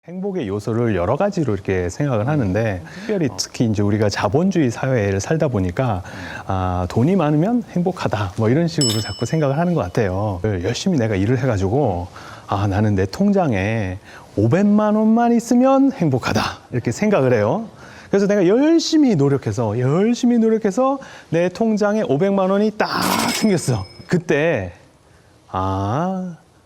행복의 요소를 여러 가지로 이렇게 생각을 하는데 특별히 특히 이제 우리가 자본주의 사회를 살다 보니까 돈이 많으면 행복하다 뭐 이런 식으로 자꾸 생각을 하는 것 같아요. 열심히 내가 일을 해가지고 나는 내 통장에 500만 원만 있으면 행복하다 이렇게 생각을 해요. 그래서 내가 열심히 노력해서 내 통장에 500만 원이 딱 생겼어. 그때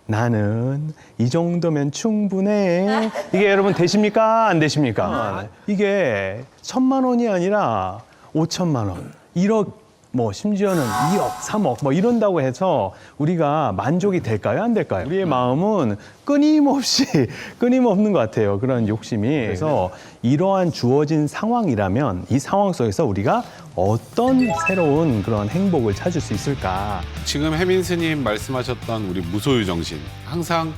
나는 이 정도면 충분해. 이게 여러분 되십니까? 안 되십니까? 이게 1,000만 원이 아니라 5천만 원, 1억, 뭐 심지어는 2억, 3억 뭐 이런다고 해서 우리가 만족이 될까요? 안 될까요? 우리의 마음은 끊임없는 것 같아요. 그런 욕심이. 그래서 이러한 주어진 상황이라면 이 상황 속에서 우리가 어떤 새로운 그런 행복을 찾을 수 있을까? 지금 혜민 스님 말씀하셨던 우리 무소유 정신, 항상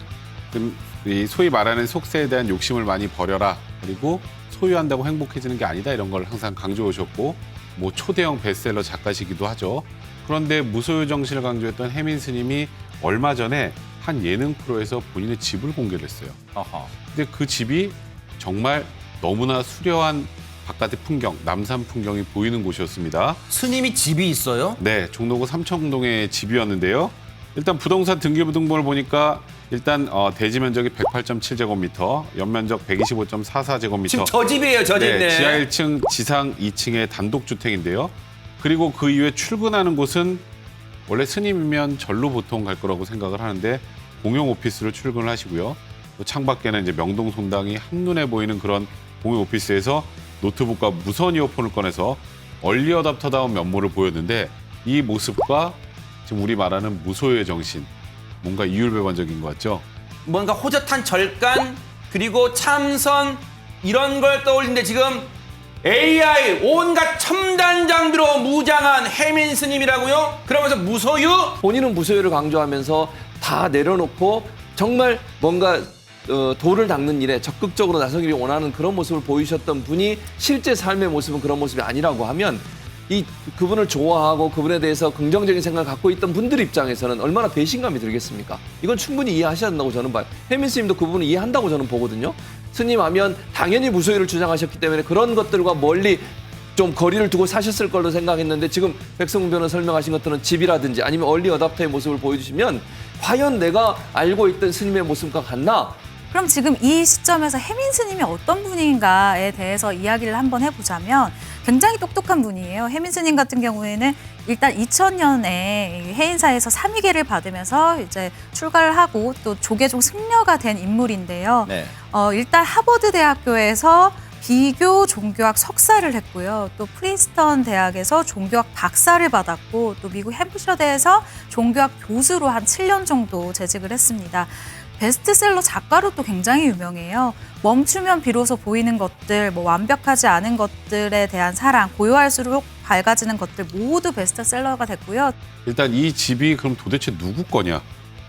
이 소위 말하는 속세에 대한 욕심을 많이 버려라. 그리고 소유한다고 행복해지는 게 아니다. 이런 걸 항상 강조해 오셨고 뭐 초대형 베스트셀러 작가시기도 하죠. 그런데 무소유 정신을 강조했던 혜민 스님이 얼마 전에 한 예능 프로에서 본인의 집을 공개를 했어요. 근데 그 집이 정말 너무나 수려한 바깥의 풍경, 남산 풍경이 보이는 곳이었습니다. 스님이 집이 있어요? 네, 종로구 삼청동의 집이었는데요. 일단 부동산 등기부등본을 보니까 일단 대지 면적이 108.7제곱미터, 연면적 125.44제곱미터. 지금 저 집이에요, 저 집. 네, 지하 1층, 지상 2층의 단독주택인데요. 그리고 그 이후에 출근하는 곳은 원래 스님이면 절로 보통 갈 거라고 생각을 하는데 공용 오피스로 출근을 하시고요. 또 창밖에는 이제 명동 성당이 한눈에 보이는 그런 공용 오피스에서 노트북과 무선 이어폰을 꺼내서 얼리 어답터다운 면모를 보였는데 이 모습과 지금 우리 말하는 무소유의 정신, 뭔가 이율배반적인 것 같죠? 뭔가 호젓한 절간, 그리고 참선, 이런 걸 떠올리는데 지금 AI, 온갖 첨단 장비로 무장한 혜민 스님이라고요? 그러면서 무소유? 본인은 무소유를 강조하면서 다 내려놓고 정말 뭔가 도를 닦는 일에 적극적으로 나서기를 원하는 그런 모습을 보이셨던 분이 실제 삶의 모습은 그런 모습이 아니라고 하면 그분을 좋아하고 그분에 대해서 긍정적인 생각을 갖고 있던 분들 입장에서는 얼마나 배신감이 들겠습니까? 이건 충분히 이해하셔야 된다고 저는 봐요. 혜민 스님도 그 부분을 이해한다고 저는 보거든요. 스님 하면 당연히 무소유를 주장하셨기 때문에 그런 것들과 멀리 좀 거리를 두고 사셨을 걸로 생각했는데 지금 백성웅 변호사 설명하신 것들은 집이라든지 아니면 얼리 어답터의 모습을 보여주시면 과연 내가 알고 있던 스님의 모습과 같나? 그럼 지금 이 시점에서 혜민 스님이 어떤 분인가에 대해서 이야기를 한번 해보자면 굉장히 똑똑한 분이에요. 혜민 스님 같은 경우에는 일단 2000년에 해인사에서 3위계를 받으면서 이제 출가를 하고 또 조계종 승려가 된 인물인데요. 네. 일단 하버드 대학교에서 비교 종교학 석사를 했고요. 또 프린스턴 대학에서 종교학 박사를 받았고 또 미국 햄프셔대에서 종교학 교수로 한 7년 정도 재직을 했습니다. 베스트셀러 작가로 또 굉장히 유명해요. 멈추면 비로소 보이는 것들, 뭐 완벽하지 않은 것들에 대한 사랑, 고요할수록 밝아지는 것들 모두 베스트셀러가 됐고요. 일단 이 집이 그럼 도대체 누구 거냐?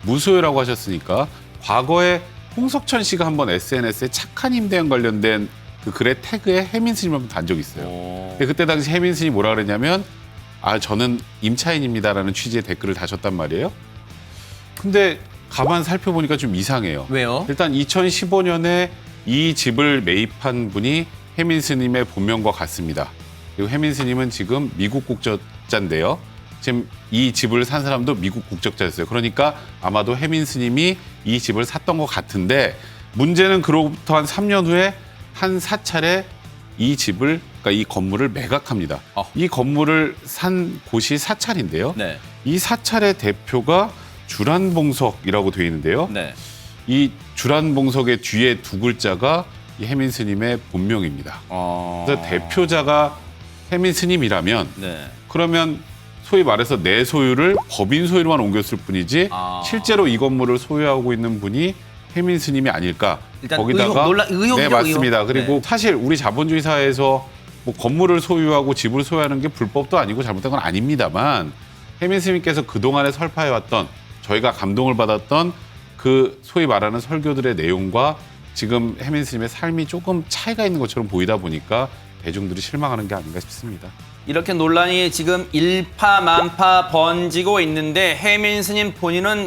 무소유라고 하셨으니까 과거에 홍석천 씨가 한번 SNS에 착한 임대인 관련된 그 글의 태그에 혜민 스님 한번 단 적이 있어요. 근데 그때 당시 혜민 스님이 뭐라 그랬냐면 저는 임차인입니다라는 취지의 댓글을 다셨단 말이에요. 근데 가만 살펴보니까 좀 이상해요. 왜요? 일단 2015년에 이 집을 매입한 분이 혜민 스님의 본명과 같습니다. 그리고 혜민 스님은 지금 미국 국적자인데요. 지금 이 집을 산 사람도 미국 국적자였어요. 그러니까 아마도 혜민 스님이 이 집을 샀던 것 같은데 문제는 그로부터 한 3년 후에 한 사찰에 이 집을, 그러니까 이 건물을 매각합니다. 이 건물을 산 곳이 사찰인데요. 네. 이 사찰의 대표가 주란봉석이라고 되어 있는데요. 네. 이 주란봉석의 뒤에 두 글자가 이 혜민 스님의 본명입니다. 그래서 대표자가 혜민 스님이라면 네. 그러면 소위 말해서 내 소유를 법인 소유로만 옮겼을 뿐이지 실제로 이 건물을 소유하고 있는 분이 혜민 스님이 아닐까. 일단 거기다가 의혹이죠, 네, 맞습니다. 의혹. 그리고 네. 사실 우리 자본주의 사회에서 뭐 건물을 소유하고 집을 소유하는 게 불법도 아니고 잘못된 건 아닙니다만 혜민 스님께서 그동안에 설파해왔던 저희가 감동을 받았던 그 소위 말하는 설교들의 내용과 지금 혜민 스님의 삶이 조금 차이가 있는 것처럼 보이다 보니까 대중들이 실망하는 게 아닌가 싶습니다. 이렇게 논란이 지금 일파만파 번지고 있는데 혜민 스님 본인은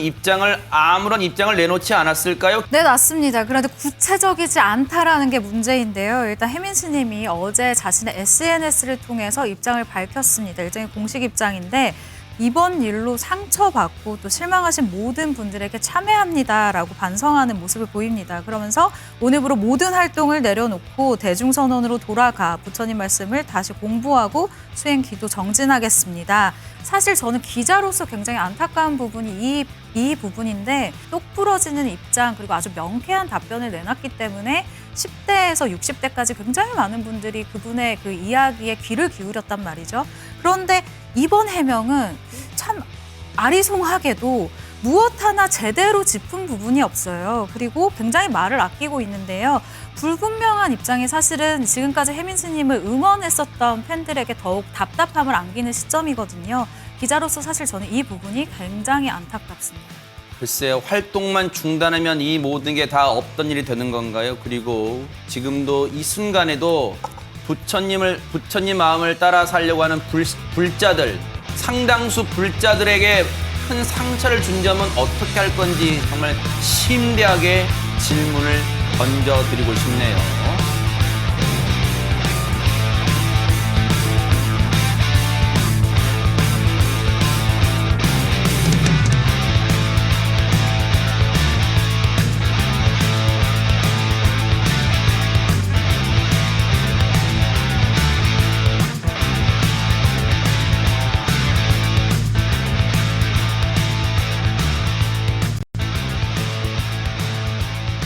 아무런 입장을 내놓지 않았을까요? 네, 맞습니다. 그런데 구체적이지 않다라는 게 문제인데요. 일단 혜민 스님이 어제 자신의 SNS를 통해서 입장을 밝혔습니다. 일종의 공식 입장인데 이번 일로 상처받고 또 실망하신 모든 분들에게 참회합니다라고 반성하는 모습을 보입니다. 그러면서 오늘부로 모든 활동을 내려놓고 대중선언으로 돌아가 부처님 말씀을 다시 공부하고 수행 기도 정진하겠습니다. 사실 저는 기자로서 굉장히 안타까운 부분이 이 부분인데 똑부러지는 입장 그리고 아주 명쾌한 답변을 내놨기 때문에 10대에서 60대까지 굉장히 많은 분들이 그분의 그 이야기에 귀를 기울였단 말이죠. 그런데 이번 해명은 참 아리송하게도 무엇 하나 제대로 짚은 부분이 없어요. 그리고 굉장히 말을 아끼고 있는데요. 불분명한 입장이 사실은 지금까지 혜민 스님을 응원했었던 팬들에게 더욱 답답함을 안기는 시점이거든요. 기자로서 사실 저는 이 부분이 굉장히 안타깝습니다. 글쎄요, 활동만 중단하면 이 모든 게 다 없던 일이 되는 건가요? 그리고 지금도 이 순간에도 부처님 마음을 따라 살려고 하는 불자들, 상당수 불자들에게 큰 상처를 준 점은 어떻게 할 건지 정말 심대하게 질문을 던져드리고 싶네요.